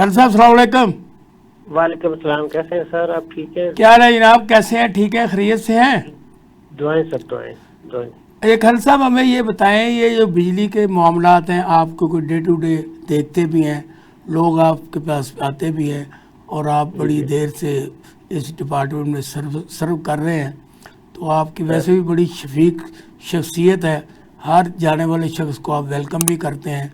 खान साहब अस्सलाम वालेकुम। वालेकुम सलाम। कैसे हैं सर? आप ठीक हैं? क्या हाल है जनाब, कैसे हैं? ठीक है, खैरियत से हैं? दुआएं सब दुआएं दुआएं। ये खान साहब हमें ये बताएं, ये जो बिजली के मामलात हैं, आपको कोई डे टू डे देखते भी हैं, लोग आपके पास आते भी हैं, और आप जी बड़ी जी देर से इस डिपार्टमेंट में सर्व कर रहे हैं, तो आपकी सर। वैसे भी बड़ी शफीक शख्सियत है। हर जाने वाले शख्स को आप वेलकम भी करते हैं,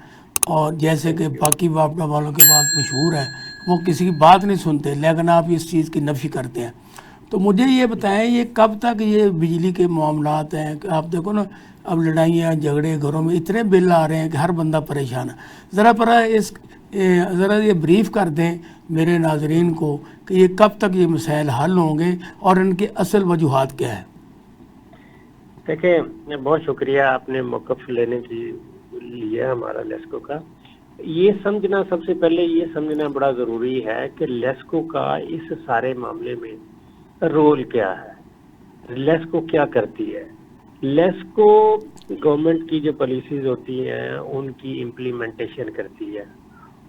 और जैसे कि थैंक यू। बाकी बापड़ा वालों के बात मशहूर है, वो किसी की बात नहीं सुनते, लेकिन आप इस चीज़ की नफ़ी करते हैं। तो मुझे ये बताएं, ये कब तक ये बिजली के मामलात हैं कि आप देखो ना, अब लड़ाइयाँ झगड़े घरों में इतने बिल आ रहे हैं कि हर बंदा परेशान है। ज़रा पर ज़रा ये ब्रीफ कर दें मेरे नाजरीन को कि ये कब तक ये मसाइल हल होंगे और इनकी असल वजूहात क्या है। देखिए, बहुत शुक्रिया आपने मौक़िफ़ लेने की लिया हमारा लेस्को का। ये समझना, सबसे पहले ये समझना बड़ा ज़रूरी है कि लेस्को का इस सारे मामले में रोल क्या है, लेस्को क्या करती है। लेस्को गवर्नमेंट की जो पॉलिसीज़ होती हैं उनकी इम्प्लीमेंटेशन करती है,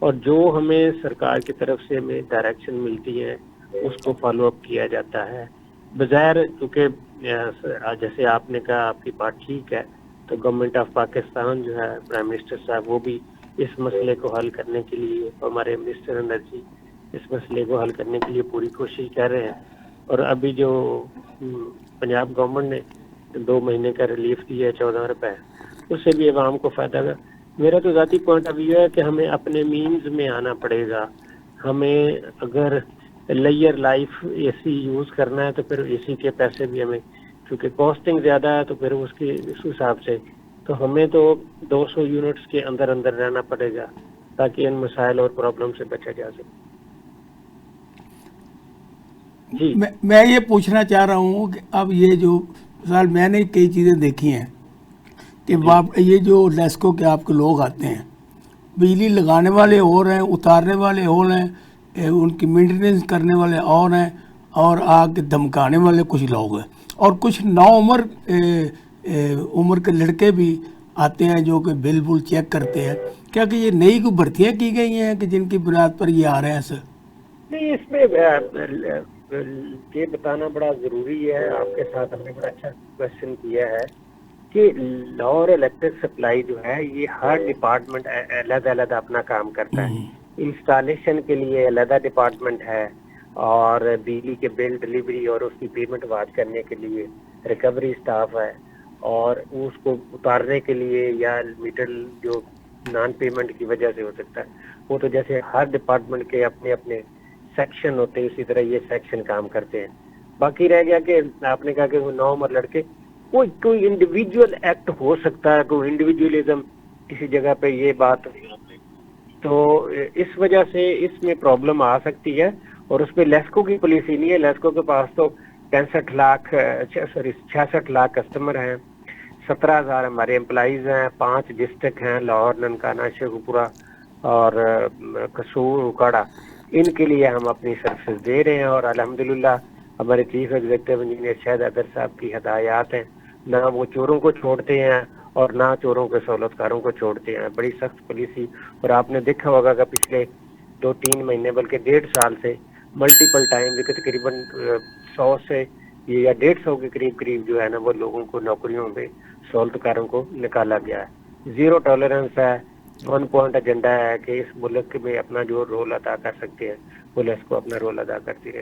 और जो हमें सरकार की तरफ से हमें डायरेक्शन मिलती है उसको फॉलो अप किया जाता है। बज़ाहिर चूँकि जैसे आपने कहा, आपकी बात ठीक है, तो गवर्नमेंट ऑफ पाकिस्तान जो है, प्राइम मिनिस्टर साहब, वो भी इस मसले को हल करने के लिए, हमारे मिनिस्टर एनर्जी इस मसले को हल करने के लिए पूरी कोशिश कर रहे हैं। और अभी जो पंजाब गवर्नमेंट ने 2 महीने का रिलीफ दिया है 14 रुपए, उससे भी अवाम को फ़ायदा है। मेरा तो ज़ाती पॉइंट ऑफ व्यू है कि हमें अपने मीन्स में आना पड़ेगा। हमें अगर लेयर लाइफ एसी यूज़ करना है तो फिर एसी के पैसे भी हमें, क्योंकि कॉस्टिंग ज़्यादा है, तो फिर उसके इस हिसाब से तो हमें तो 200 यूनिट्स के अंदर अंदर रहना पड़ेगा ताकि इन मसाइल और प्रॉब्लम से बचा जा सके। जी मैं ये पूछना चाह रहा हूँ कि अब ये जो मिसाल मैंने कई चीज़ें देखी हैं कि जी ये जो लेस्को के आपके लोग आते हैं, बिजली लगाने वाले और हैं, उतारने वाले और हैं, उनकी मेंटेनेंस करने वाले और हैं, और आग धमकाने वाले कुछ लोग हैं, और कुछ नाउम्र उम्र के लड़के भी आते हैं जो कि बिल बुल चेक करते हैं। क्या कि ये नई कोई भर्तियाँ की गई हैं कि जिनकी बुनियाद पर ये आ रहे हैं सर? नहीं, इसमें ये बताना बड़ा ज़रूरी है। आपके साथ हमने बड़ा अच्छा क्वेश्चन किया है कि लाहौर इलेक्ट्रिक सप्लाई जो है, ये हर डिपार्टमेंट अलग अलग अपना काम करता है। इंस्टॉलेशन के लिए अलग डिपार्टमेंट है, और बिजली के बिल डिलीवरी और उसकी पेमेंट वाज करने के लिए रिकवरी स्टाफ है, और उसको उतारने के लिए या मीटर जो नॉन पेमेंट की वजह से हो सकता है, वो तो जैसे हर डिपार्टमेंट के अपने अपने सेक्शन होते हैं, इसी तरह ये सेक्शन काम करते हैं। बाकी रह गया कि आपने कहा कि वो 9 उम्र लड़के, कोई इंडिविजुअल एक्ट हो सकता है, कोई इंडिविजुअलिज्म किसी जगह पे, ये बात तो इस वजह से इसमें प्रॉब्लम आ सकती है। और उस पर लेस्को की पॉलिसी नहीं है। लेस्को के पास तो 66 लाख कस्टमर हैं, 17,000 हमारे एम्प्लॉइज हैं, 5 डिस्ट्रिक्ट हैं, लाहौर, ननकाना, शेखुपुरा और कसूर, उकाड़ा। इनके लिए हम अपनी सर्विसेज दे रहे हैं, और अल्हम्दुलिल्लाह हमारे chief executive engineer Shahid other साहब की हदायत हैं, ना वो चोरों को छोड़ते हैं और ना चोरों के सहूलतकारों को छोड़ते हैं। बड़ी सख्त पॉलिसी। और आपने देखा होगा कि पिछले 2-3 महीने बल्कि 1.5 साल से मल्टीपल टाइम तकरीबन 100 से या 150 के करीब जो है ना, वो लोगों को नौकरियों में सहूलतकारों को निकाला गया है। ज़ीरो टॉलरेंस है। 1 पॉइंट एजेंडा है कि इस मुल्क में अपना जो रोल अदा कर सकते हैं, पुलिस को अपना रोल अदा करती रहे।